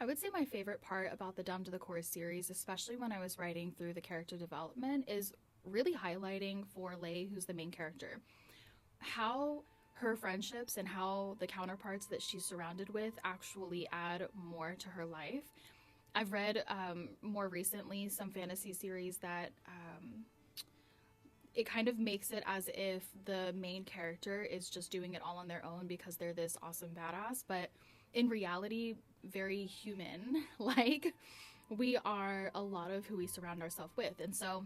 I would say my favorite part about the Down to the Core series, especially when I was writing through the character development, is really highlighting for Lei, who's the main character, how her friendships and how the counterparts that she's surrounded with actually add more to her life. I've read more recently some fantasy series that it kind of makes it as if the main character is just doing it all on their own because they're this awesome badass, but in reality, very human. Like, we are a lot of who we surround ourselves with. And so,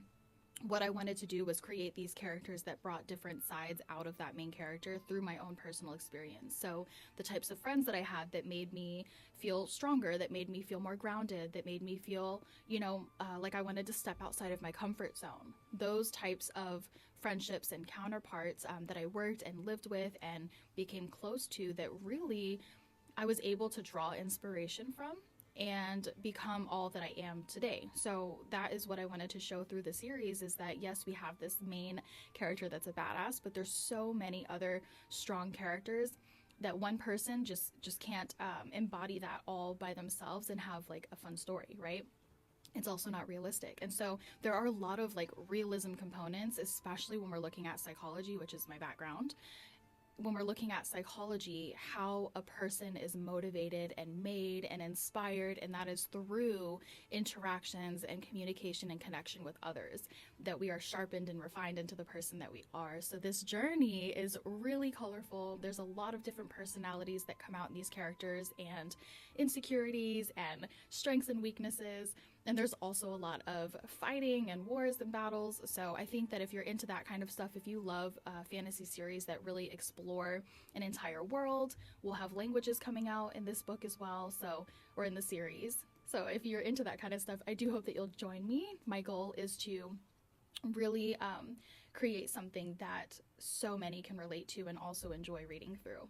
what I wanted to do was create these characters that brought different sides out of that main character through my own personal experience. So, the types of friends that I had that made me feel stronger, that made me feel more grounded, that made me feel, like I wanted to step outside of my comfort zone. Those types of friendships and counterparts that I worked and lived with and became close to, that really I was able to draw inspiration from and become all that I am today. So that is what I wanted to show through the series, is that yes, we have this main character that's a badass, but there's so many other strong characters that one person just can't embody that all by themselves and have like a fun story, right? It's also not realistic. And so there are a lot of like realism components, especially when we're looking at psychology, which is my background. When we're looking at psychology, how a person is motivated and made and inspired, and that is through interactions and communication and connection with others, that we are sharpened and refined into the person that we are. So this journey is really colorful. There's a lot of different personalities that come out in these characters, and insecurities and strengths and weaknesses. And there's also a lot of fighting and wars and battles. So I think that if you're into that kind of stuff, if you love fantasy series that really explore an entire world, we'll have languages coming out in this book as well, so, or in the series. So if you're into that kind of stuff, I do hope that you'll join me. My goal is to really create something that so many can relate to and also enjoy reading through.